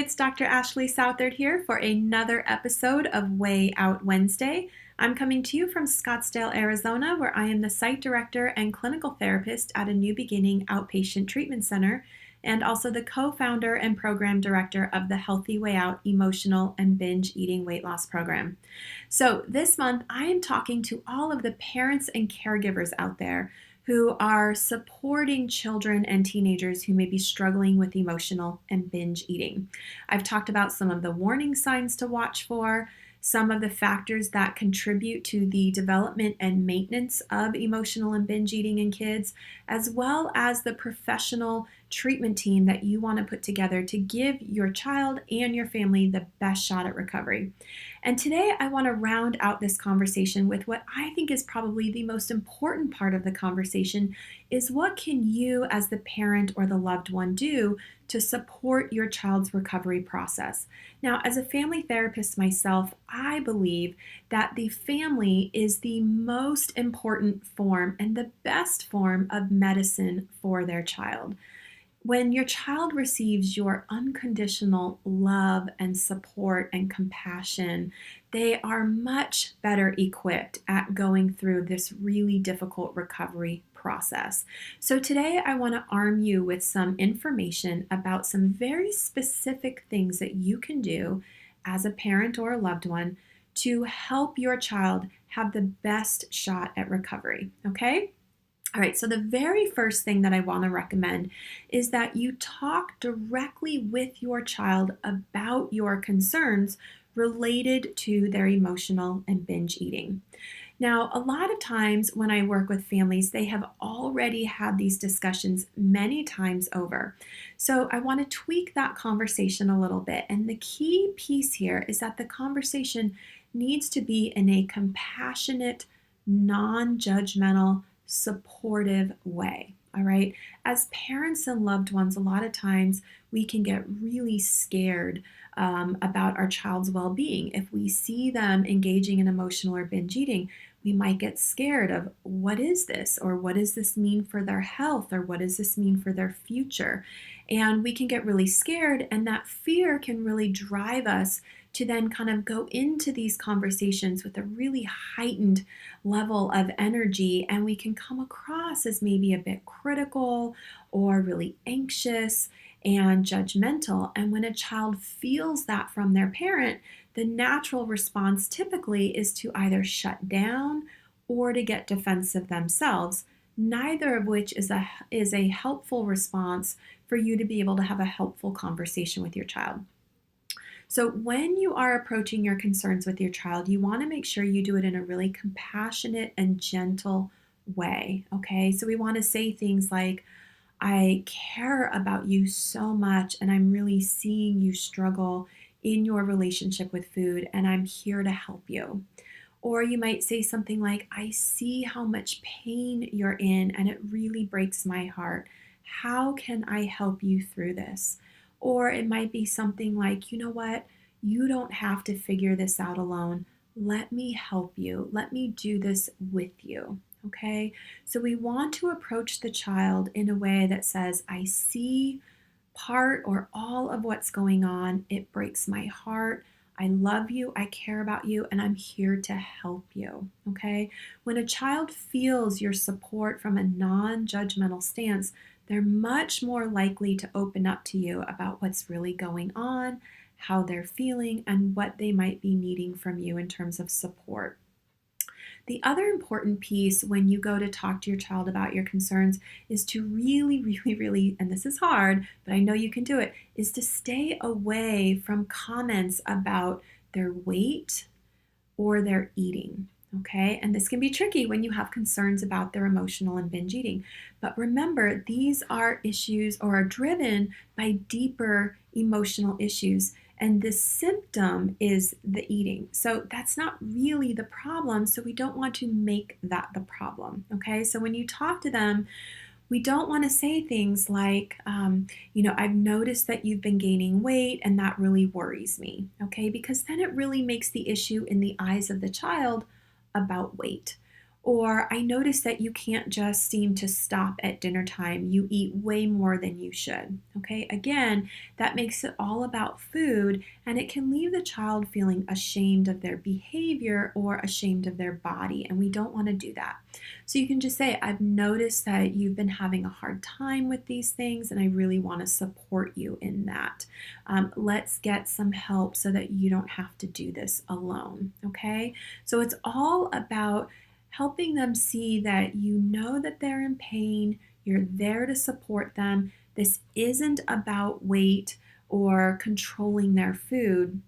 it's Dr. Ashley Southard here for another episode of WeighOut Wednesday. I'm coming to you from Scottsdale, Arizona, where I am the site director and clinical therapist at a New Beginning Outpatient Treatment Center, and also the co-founder and program director of the Healthy Way Out Emotional and Binge Eating Weight Loss Program. So this month, I am talking to all of the parents and caregivers out there who are supporting children and teenagers who may be struggling with emotional and binge eating. I've talked about some of the warning signs to watch for, some of the factors that contribute to the development and maintenance of emotional and binge eating in kids, as well as the professional treatment team that you want to put together to give your child and your family the best shot at recovery. And today I want to round out this conversation with what I think is probably the most important part of the conversation is what can you as the parent or the loved one do to support your child's recovery process. Now, as a family therapist myself, I believe that the family is the most important form and the best form of medicine for their child. When your child receives your unconditional love and support and compassion, they are much better equipped at going through this really difficult recovery process. So today I want to arm you with some information about some very specific things that you can do as a parent or a loved one to help your child have the best shot at recovery, okay? All right, so the very first thing that I want to recommend is that you talk directly with your child about your concerns related to their emotional and binge eating. Now, a lot of times when I work with families, they have already had these discussions many times over. So I want to tweak that conversation a little bit. And the key piece here is that the conversation needs to be in a compassionate, non-judgmental, supportive way. All right. As parents and loved ones, a lot of times we can get really scared about our child's well-being. If we see them engaging in emotional or binge eating, we might get scared of what is this, or what does this mean for their health, or what does this mean for their future? And we can get really scared, and that fear can really drive us to then kind of go into these conversations with a really heightened level of energy, and we can come across as maybe a bit critical or really anxious and judgmental. And when a child feels that from their parent, the natural response typically is to either shut down or to get defensive themselves, neither of which is a helpful response for you to be able to have a helpful conversation with your child. So when you are approaching your concerns with your child, you want to make sure you do it in a really compassionate and gentle way, okay? So we want to say things like, I care about you so much, and I'm really seeing you struggle in your relationship with food, and I'm here to help you. Or you might say something like, I see how much pain you're in, and it really breaks my heart. How can I help you through this? Or it might be something like, you know what? You don't have to figure this out alone. Let me help you. Let me do this with you. Okay? So we want to approach the child in a way that says, I see part or all of what's going on. It breaks my heart. I love you, I care about you, and I'm here to help you, okay? When a child feels your support from a non-judgmental stance, they're much more likely to open up to you about what's really going on, how they're feeling, and what they might be needing from you in terms of support. The other important piece when you go to talk to your child about your concerns is to really, and this is hard, but I know you can do it, is to stay away from comments about their weight or their eating. Okay, and this can be tricky when you have concerns about their emotional and binge eating. But remember, these are issues or are driven by deeper emotional issues. And the symptom is the eating. So that's not really the problem. So we don't want to make that the problem. Okay, so when you talk to them, we don't want to say things like, I've noticed that you've been gaining weight and that really worries me. Okay, because then it really makes the issue in the eyes of the child about weight. Or I notice that you can't just seem to stop at dinner time. You eat way more than you should. Okay, again, that makes it all about food, and it can leave the child feeling ashamed of their behavior or ashamed of their body, and we don't want to do that. So you can just say, I've noticed that you've been having a hard time with these things, and I really want to support you in that. Let's get some help so that you don't have to do this alone. Okay, so it's all about helping them see that you know that they're in pain, you're there to support them. This isn't about weight or controlling their food.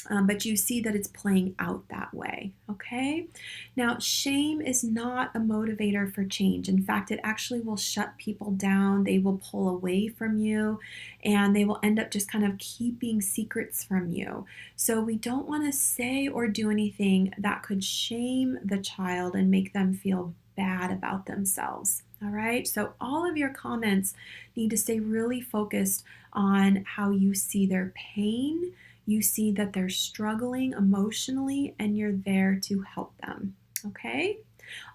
But you see that it's playing out that way, okay? Now, shame is not a motivator for change. In fact, it actually will shut people down. They will pull away from you, and they will end up just kind of keeping secrets from you. So we don't want to say or do anything that could shame the child and make them feel bad about themselves. All right, so all of your comments need to stay really focused on how you see their pain. You see that they're struggling emotionally, and you're there to help them. Okay?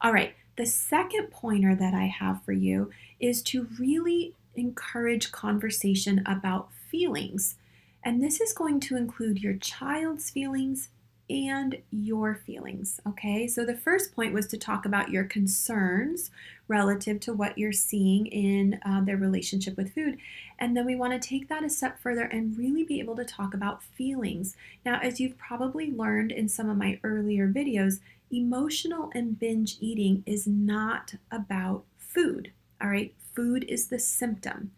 All right. The second pointer that I have for you is to really encourage conversation about feelings. And this is going to include your child's feelings and your feelings. Okay? So the first point was to talk about your concerns relative to what you're seeing in their relationship with food. And then we want to take that a step further and really be able to talk about feelings. Now, as you've probably learned in some of my earlier videos, emotional and binge eating is not about food. All right, food is the symptom.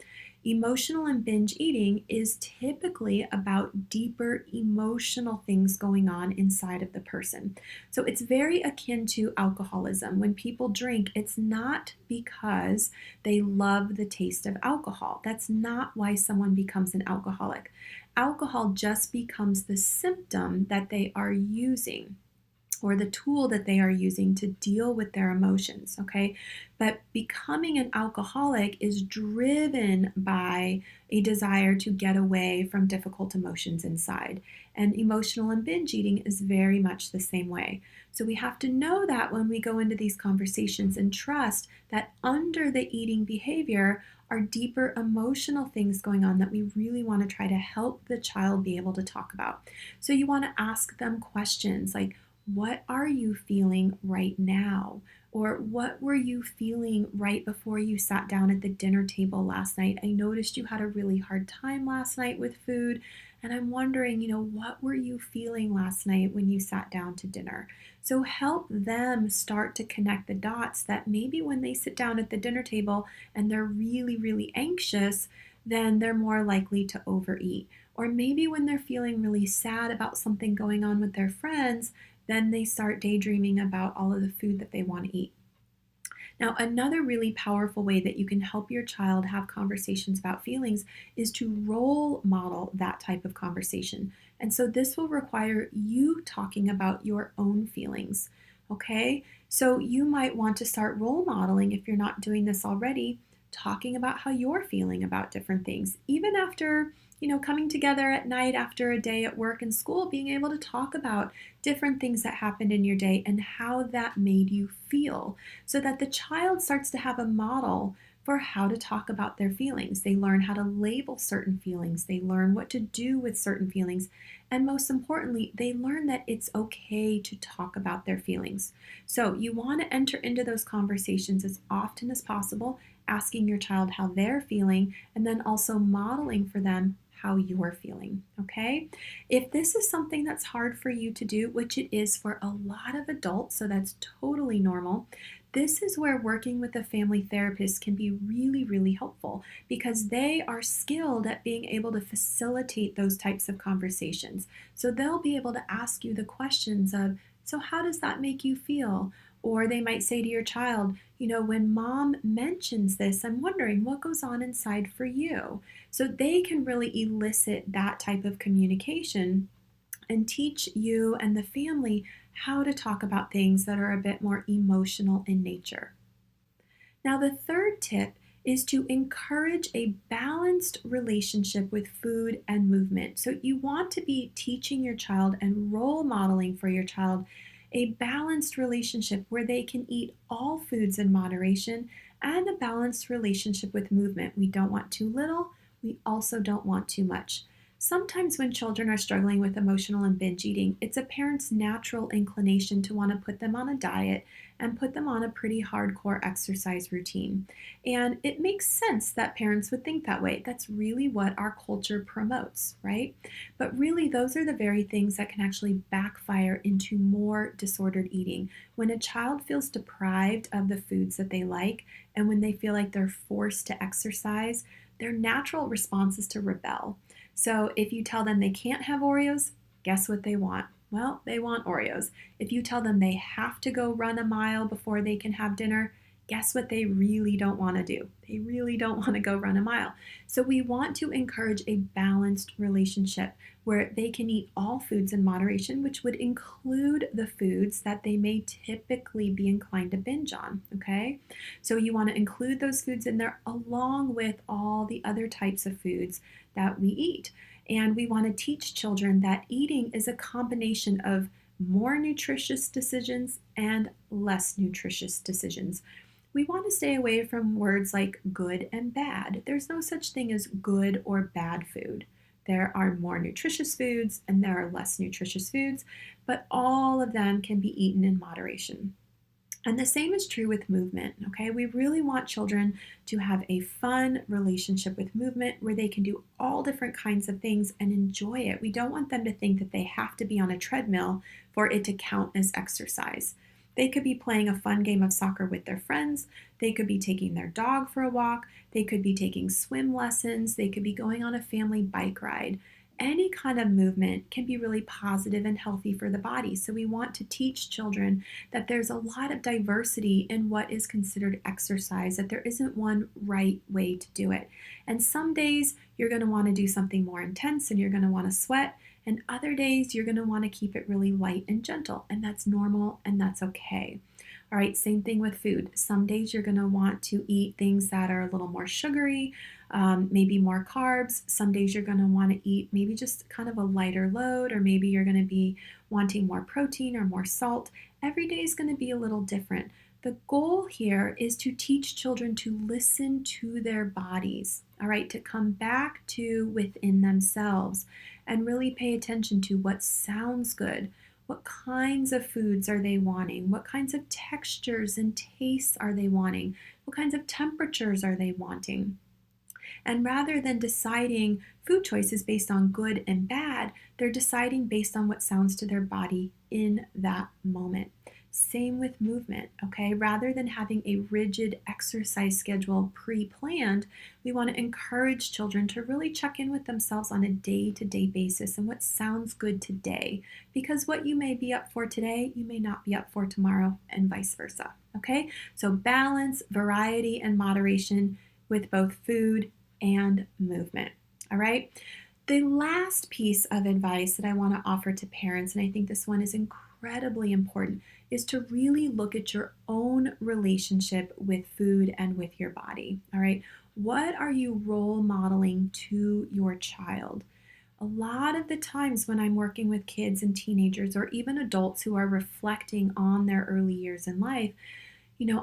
Emotional and binge eating is typically about deeper emotional things going on inside of the person. So it's very akin to alcoholism. When people drink, it's not because they love the taste of alcohol. That's not why someone becomes an alcoholic. Alcohol just becomes the symptom that they are using, or the tool that they are using to deal with their emotions, okay? But becoming an alcoholic is driven by a desire to get away from difficult emotions inside. And emotional and binge eating is very much the same way. So we have to know that when we go into these conversations, and trust that under the eating behavior are deeper emotional things going on that we really want to try to help the child be able to talk about. So you want to ask them questions like, what are you feeling right now? Or what were you feeling right before you sat down at the dinner table last night? I noticed you had a really hard time last night with food, and I'm wondering, what were you feeling last night when you sat down to dinner? So help them start to connect the dots that maybe when they sit down at the dinner table and they're really, really anxious, then they're more likely to overeat. Or maybe when they're feeling really sad about something going on with their friends, then they start daydreaming about all of the food that they want to eat. Now, another really powerful way that you can help your child have conversations about feelings is to role model that type of conversation. And so this will require you talking about your own feelings. Okay? So you might want to start role modeling, if you're not doing this already, talking about how you're feeling about different things. Even after coming together at night after a day at work and school, being able to talk about different things that happened in your day and how that made you feel, so that the child starts to have a model for how to talk about their feelings. They learn how to label certain feelings. They learn what to do with certain feelings. And most importantly, they learn that it's okay to talk about their feelings. So you want to enter into those conversations as often as possible, asking your child how they're feeling, and then also modeling for them how you're feeling, okay? If this is something that's hard for you to do, which it is for a lot of adults, so that's totally normal, this is where working with a family therapist can be really, really helpful, because they are skilled at being able to facilitate those types of conversations. So they'll be able to ask you the questions of, so how does that make you feel? Or they might say to your child, when mom mentions this, I'm wondering what goes on inside for you. So they can really elicit that type of communication and teach you and the family how to talk about things that are a bit more emotional in nature. Now, the third tip is to encourage a balanced relationship with food and movement. So you want to be teaching your child and role modeling for your child a balanced relationship where they can eat all foods in moderation, and a balanced relationship with movement. We don't want too little, we also don't want too much. Sometimes when children are struggling with emotional and binge eating, it's a parent's natural inclination to want to put them on a diet and put them on a pretty hardcore exercise routine. And it makes sense that parents would think that way. That's really what our culture promotes, right? But really, those are the very things that can actually backfire into more disordered eating. When a child feels deprived of the foods that they like, and when they feel like they're forced to exercise, their natural response is to rebel. So if you tell them they can't have Oreos, guess what they want? Well, they want Oreos. If you tell them they have to go run a mile before they can have dinner, guess what they really don't want to do? They really don't want to go run a mile. So we want to encourage a balanced relationship where they can eat all foods in moderation, which would include the foods that they may typically be inclined to binge on, okay? So you want to include those foods in there along with all the other types of foods that we eat. And we want to teach children that eating is a combination of more nutritious decisions and less nutritious decisions. We want to stay away from words like good and bad. There's no such thing as good or bad food. There are more nutritious foods and there are less nutritious foods, but all of them can be eaten in moderation. And the same is true with movement, okay? We really want children to have a fun relationship with movement where they can do all different kinds of things and enjoy it. We don't want them to think that they have to be on a treadmill for it to count as exercise. They could be playing a fun game of soccer with their friends. They could be taking their dog for a walk. They could be taking swim lessons. They could be going on a family bike ride. Any kind of movement can be really positive and healthy for the body. So we want to teach children that there's a lot of diversity in what is considered exercise, that there isn't one right way to do it. And some days you're going to want to do something more intense and you're going to want to sweat. And other days you're going to want to keep it really light and gentle. And that's normal and that's okay. All right, same thing with food. Some days you're going to want to eat things that are a little more sugary, maybe more carbs. Some days you're going to want to eat maybe just kind of a lighter load, or maybe you're going to be wanting more protein or more salt. Every day is going to be a little different. The goal here is to teach children to listen to their bodies, all right, to come back to within themselves and really pay attention to what sounds good. What kinds of foods are they wanting? What kinds of textures and tastes are they wanting? What kinds of temperatures are they wanting? And rather than deciding food choices based on good and bad, they're deciding based on what sounds to their body in that moment. Same with movement, okay? Rather than having a rigid exercise schedule pre-planned, we want to encourage children to really check in with themselves on a day-to-day basis and what sounds good today. Because what you may be up for today, you may not be up for tomorrow, and vice versa, okay? So balance, variety, and moderation with both food and movement, all right? The last piece of advice that I want to offer to parents, and I think this one is incredibly important, is to really look at your own relationship with food and with your body, all right? What are you role modeling to your child? A lot of the times when I'm working with kids and teenagers or even adults who are reflecting on their early years in life,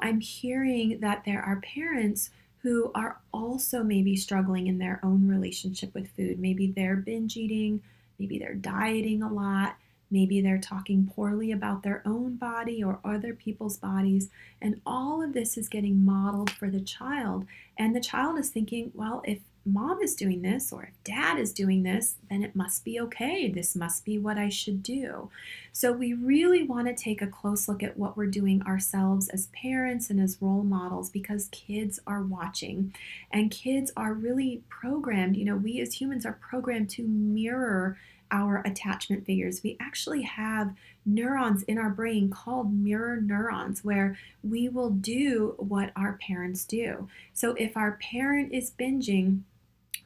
I'm hearing that there are parents who are also maybe struggling in their own relationship with food. Maybe they're binge eating, maybe they're dieting a lot, maybe they're talking poorly about their own body or other people's bodies, and all of this is getting modeled for the child. And the child is thinking, well, if mom is doing this or if dad is doing this, then it must be okay. This must be what I should do. So we really want to take a close look at what we're doing ourselves as parents and as role models, because kids are watching and kids are really programmed. We as humans are programmed to mirror our attachment figures. We actually have neurons in our brain called mirror neurons where we will do what our parents do. So if our parent is binging,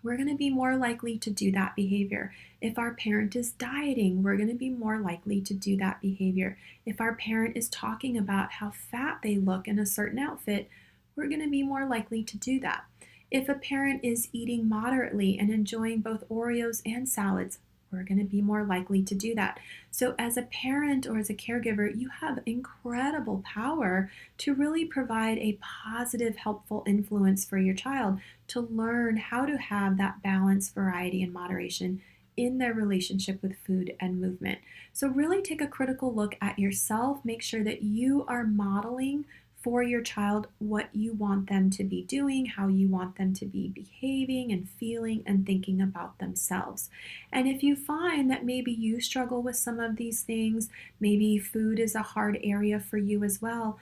we're going to be more likely to do that behavior. If our parent is dieting, we're going to be more likely to do that behavior. If our parent is talking about how fat they look in a certain outfit, we're going to be more likely to do that. If a parent is eating moderately and enjoying both Oreos and salads, we're going to be more likely to do that. So, as a parent or as a caregiver, you have incredible power to really provide a positive, helpful influence for your child to learn how to have that balance, variety, and moderation in their relationship with food and movement. So, really take a critical look at yourself. Make sure that you are modeling for your child what you want them to be doing, how you want them to be behaving and feeling and thinking about themselves. And if you find that maybe you struggle with some of these things, maybe food is a hard area for you as well,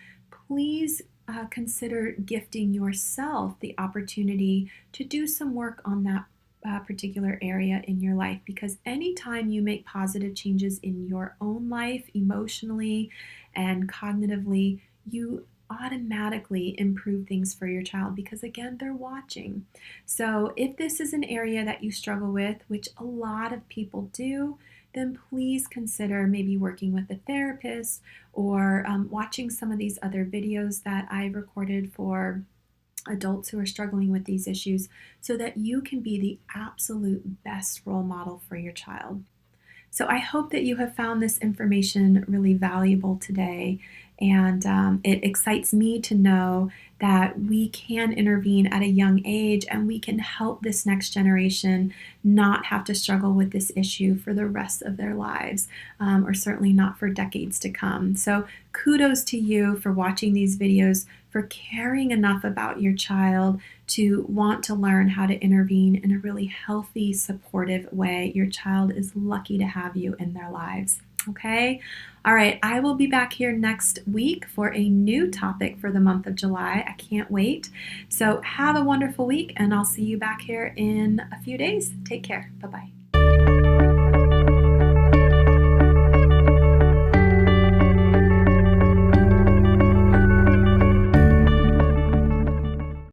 please consider gifting yourself the opportunity to do some work on that particular area in your life, because anytime you make positive changes in your own life, emotionally and cognitively, you automatically improve things for your child because, again, they're watching. So if this is an area that you struggle with, which a lot of people do, then please consider maybe working with a therapist or watching some of these other videos that I've recorded for adults who are struggling with these issues so that you can be the absolute best role model for your child. So I hope that you have found this information really valuable today, and it excites me to know that we can intervene at a young age and we can help this next generation not have to struggle with this issue for the rest of their lives, or certainly not for decades to come. So kudos to you for watching these videos, for caring enough about your child to want to learn how to intervene in a really healthy, supportive way. Your child is lucky to have you in their lives. Okay? All right, I will be back here next week for a new topic for the month of July. I can't wait. So have a wonderful week, and I'll see you back here in a few days. Take care. Bye-bye.